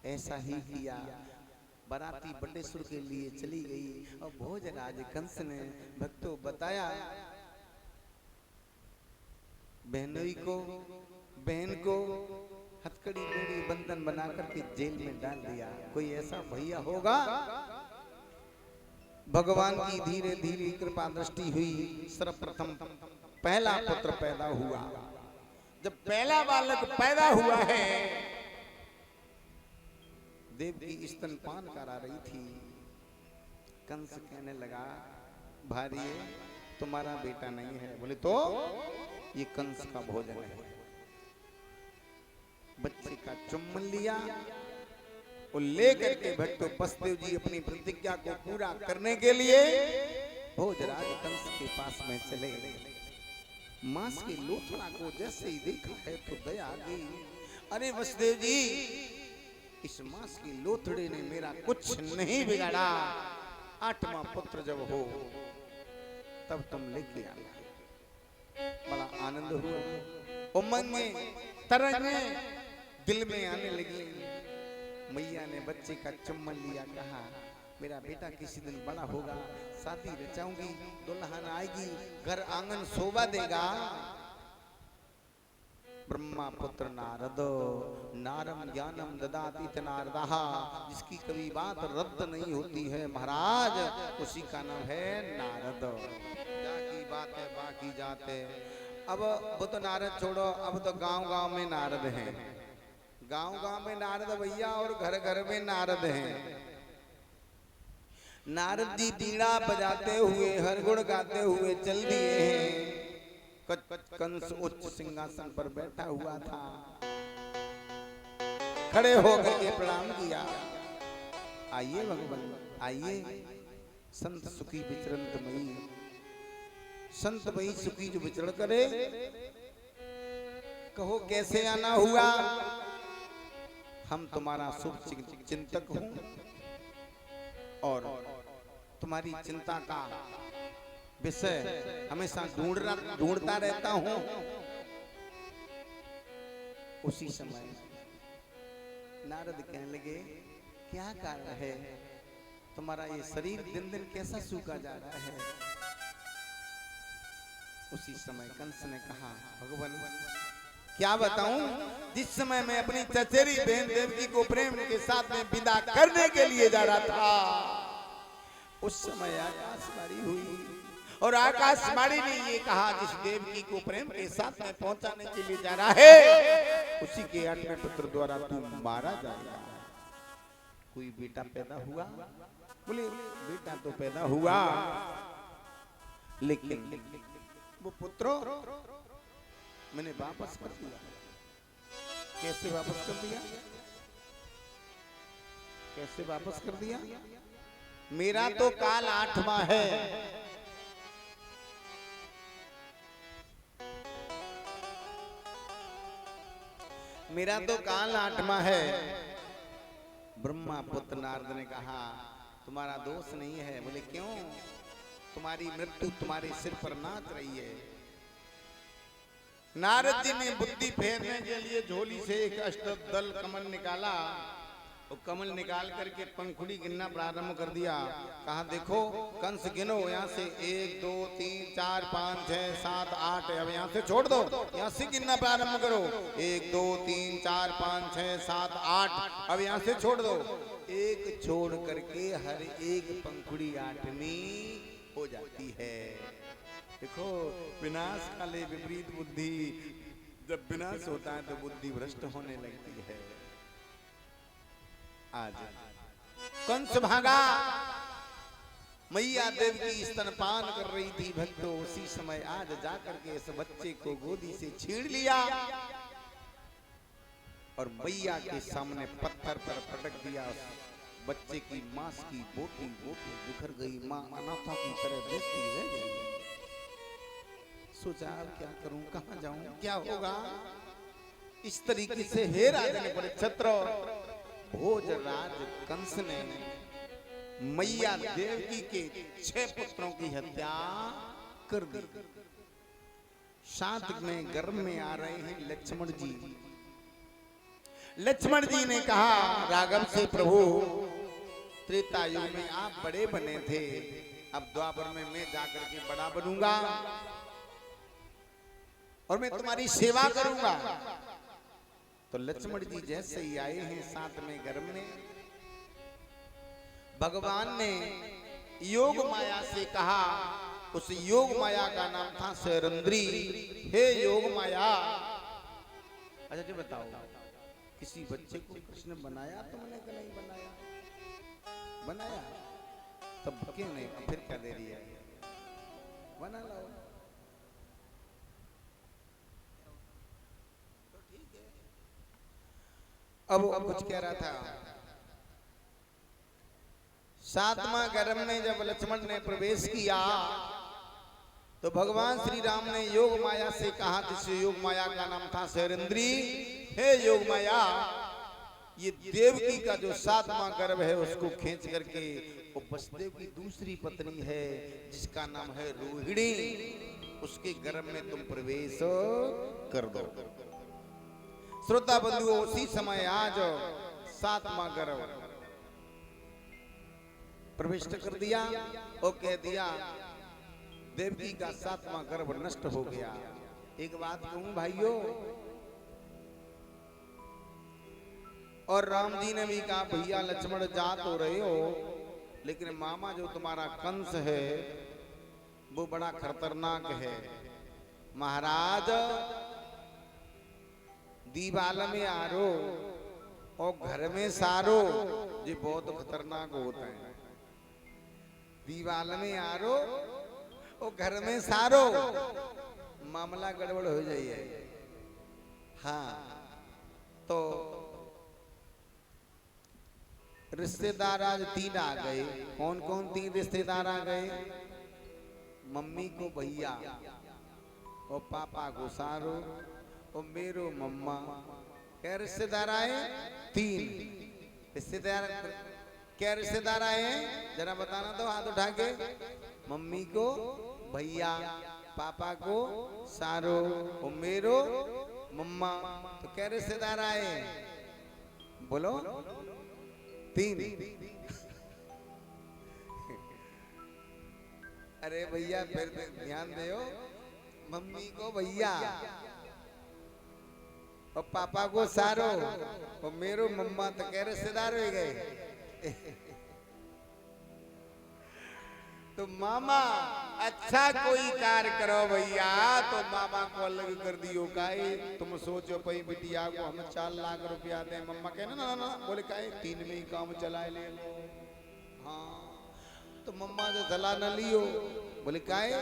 ऐसा ही किया। बाराती बटेश्वर के लिए चली गई और भोजराज कंस ने भक्तों बताया, बहन को हथकड़ी बेड़ी बंधन बना करके जेल में डाल दिया। कोई ऐसा भैया होगा? भगवान की धीरे धीरे कृपा दृष्टि हुई। सर्वप्रथम पहला पुत्र पैदा हुआ। जब पहला बालक पैदा हुआ है, देवकी स्तनपान करा रही थी। कंस कहने लगा, भारी तुम्हारा बेटा नहीं है। बोले तो ये कंस का भोजन है। बच्चे का चुम्बन लिया और लेकर के भट्टो बसदेव जी अपनी प्रतिज्ञा को पूरा करने के लिए भोजराज कंस के पास में चले। मांस के लोथड़ा को जैसे ही देखा है तो दया आ गई। अरे बसदेव जी, इस मांस की लोथड़े ने मेरा कुछ नहीं बिगाड़ा। 8वां पुत्र जब हो तब तुम लेके आना। बड़ा आनंद हुआ, उमंगे तरंगे दिल में आने लगी। मैया ने बच्चे का चुम्बन लिया, कहा मेरा बेटा किसी दिन बड़ा होगा, शादी रचाऊंगी, दुल्हन आएगी, घर आंगन शोभा देगा। ब्रह्मा पुत्र नारद, नारम ज्ञानम ददाति च नारदः। जिसकी कभी बात रद्द नहीं होती है महाराज, उसी का नाम है नारद। जाकी बात है बाकी जाते। अब वो तो नारद छोड़ो, अब तो गांव-गांव में नारद हैं। गांव-गांव में नारद भैया और घर-घर में नारद हैं। नारद जी बीड़ा बजाते हुए, हर गुण गाते हुए चल दिए हैं। कंस उच्च सिंहासन पर बैठा हुआ था, खड़े होकर के प्रणाम किया। आइए भगवान, आइए। संत सुखी विचरंत मई, संत मई सुखी जो विचरण करे, कहो कैसे आना हुआ। हम तुम्हारा शुभ चिंतक हूं और तुम्हारी चिंता का विषय हमेशा ढूंढता रहता हूं। उसी समय नारद कहने लगे, क्या कारण है? तुम्हारा ये शरीर दिन दिन कैसा सूखा जा रहा है? उसी समय कंस ने कहा, भगवान क्या बताऊं, जिस समय मैं अपनी चचेरी बहन देवकी को प्रेम के साथ में विदा करने के लिए जा रहा था, उस समय आकाशवाणी हुई और आकाशवाणी ने ये कहा, जिस देवकी को प्रेम के साथ में पहुंचाने के लिए जा रहा है, उसी के 8वें पुत्र द्वारा तू मारा जाएगा। कोई बेटा पैदा हुआ? बोले बेटा तो पैदा हुआ, लेकिन वो पुत्र मैंने वापस कर दिया। कैसे वापस कर दिया? कैसे वापस कर दिया? मेरा तो काल 8वां है। मेरा तो काल 8वां है। ब्रह्मा पुत्र नारद ने कहा, तुम्हारा दोष नहीं है। बोले क्यों? तुम्हारी मृत्यु तुम्हारे सिर पर नाच रही है। नारद जी ने बुद्धि फेरने के लिए झोली से एक अष्टदल कमल निकाला और कमल निकाल करके पंखुड़ी गिनना प्रारंभ कर दिया। कहा देखो कंस गिनो, यहाँ से 1 2 3 4 5 6 7 8। अब यहाँ से छोड़ दो, यहाँ से गिनना प्रारंभ करो। 1 2 3 4 5 6 7 8। अब यहाँ से छोड़ दो। एक छोड़ करके हर एक पंखुड़ी 8वीं हो जाती है। देखो विनाश काले विपरीत बुद्धि, जब विनाश होता है तो बुद्धि भ्रष्ट होने लगती है। आज कंस भागा, मैया देवकी स्तनपान कर रही थी भक्तों। उसी समय आज जाकर के इस बच्चे को गोदी से छीन लिया और मैया के सामने पत्थर पर पटक दिया। बच्चे की मांस की बोटी बोटी बिखर गई। मां अनाथा की तरह देखती रह गई। सोचा क्या करूं, कहां जाऊं, क्या होगा। इस तरीके से हे राजन बड़े छत्र भोजराज कंस ने मैया देवकी के 6 पुत्रों की हत्या कर दी। साथ में गर्भ में आ रहे हैं लक्ष्मण जी। लक्ष्मण जी ने कहा राघव से, प्रभु त्रेता युग में आप बड़े बने थे, अब द्वापर में मैं जाकर के बड़ा बनूंगा और मैं तुम्हारी सेवा करूंगा। तो लक्ष्मण जी जैसे ही आए हैं 7वें गर्भ में, भगवान ने योग माया से कहा, उस योग माया का नाम था शैरंद्री। हे योग माया, अच्छा जी बताओ, किसी बच्चे को कृष्ण बनाया तुमने कि नहीं बनाया? बनाया, तब क्यों नहीं, फिर क्या दे दिया? बना लो तो ठीक है। अब कुछ कह रहा था, 7वां गर्भ में जब लक्ष्मण ने प्रवेश किया तो भगवान श्री राम ने योग माया से कहा, जिस योग माया का नाम था शैरंद्री, हे योग माया, ये देवकी का जो 7वां गर्भ है उसको खींच करके वो वसुदेव की दूसरी पत्नी है जिसका नाम है रोहिणी, उसके गर्भ में तुम प्रवेश कर दो। श्रोता बंधुओं, उसी समय आज 7वां गर्भ प्रविष्ट कर दिया और कह दिया देवकी का 7वां गर्भ नष्ट हो गया। एक बात कहूं भाइयों, और राम जी ने भी कहा भैया लक्ष्मण जा तो रहे हो, लेकिन मामा जो तुम्हारा कंस है वो बड़ा खतरनाक है। महाराज दीवाल में आरो और घर में सारो, ये बहुत खतरनाक होता है। दीवाल में आरो और घर में सारो, मामला गड़बड़ हो जाइए। हाँ, तो रिश्तेदार आज 3 आ गए। कौन कौन 3 रिश्तेदार आ गए? मम्मी को भैया और पापा को सारो और मेरो मम्मा। क्या रिश्तेदार आए? 3 रिश्तेदार। क्या रिश्तेदार आए हैं जरा बताना तो, हाथ उठा के। मम्मी को भैया, पापा को सारो और मेरो मम्मा। तो क्या रिश्तेदार आए? बोलो 3। अरे भैया फिर ध्यान दो, मम्मी को भैया और पापा को सारो और मेरो मम्मा, तो क्या रिश्तेदार हो गए? तो मामा अच्छा कोई कार्य करो भैया, तो मामा को अलग कर दियो। काहे तुम सोचो पई बिटिया को हम 4 लाख रुपया दे, मम्मा कहना ना ना, बोले काहे 3 में ही काम चलाए ले लो। हाँ, तो मम्मा से सलाह न लियो, बोले काहे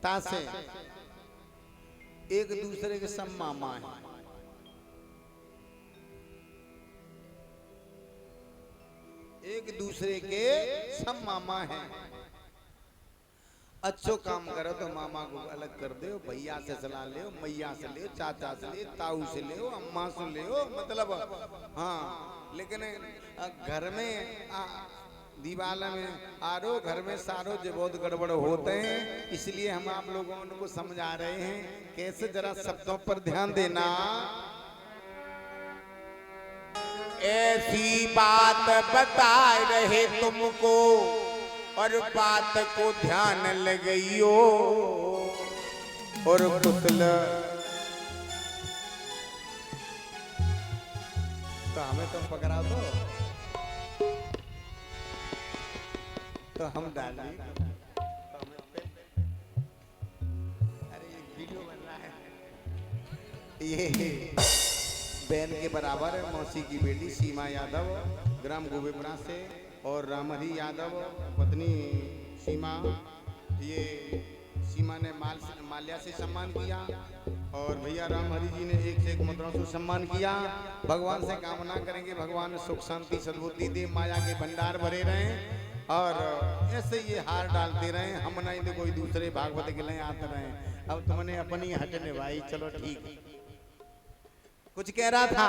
तासे एक दूसरे के सब मामा है। एक दूसरे के सब मामा हैं। अच्छो काम करो तो मामा को अलग कर दो, भैया से सलाह ले, मैया से ले, चाचा से ले, ताऊ से ले, अम्मा से ले, मतलब हाँ। लेकिन घर में दीवाल में आरो, घर में सारो जो बहुत गड़बड़ होते हैं, इसलिए हम आप लोगों को समझा रहे हैं कैसे। जरा शब्दों पर ध्यान देना। ऐसी बात बता रहे तुमको और बात को ध्यान लगाइयो, और पुतल तो हमें तुम पकड़ा दो तो हम डाल दें। अरे ये वीडियो बन रहा है, ये बहन के बराबर है, मौसी की बेटी सीमा यादव ग्राम गोबेपुरा से, और रामहरी यादव पत्नी सीमा। ये सीमा ने माल्या से सम्मान किया और भैया रामहरी जी ने 1 से 1 मुद्राओं से सम्मान किया। भगवान से कामना करेंगे भगवान सुख शांति सद्बुद्धि दे, माया के भंडार भरे रहें और ऐसे ये हार डालते रहे। हम नहीं तो कोई दूसरे भागवत के लिए आते रहे। अब तुमने अपनी हटने भाई, चलो ठीक। कुछ कह रहा था?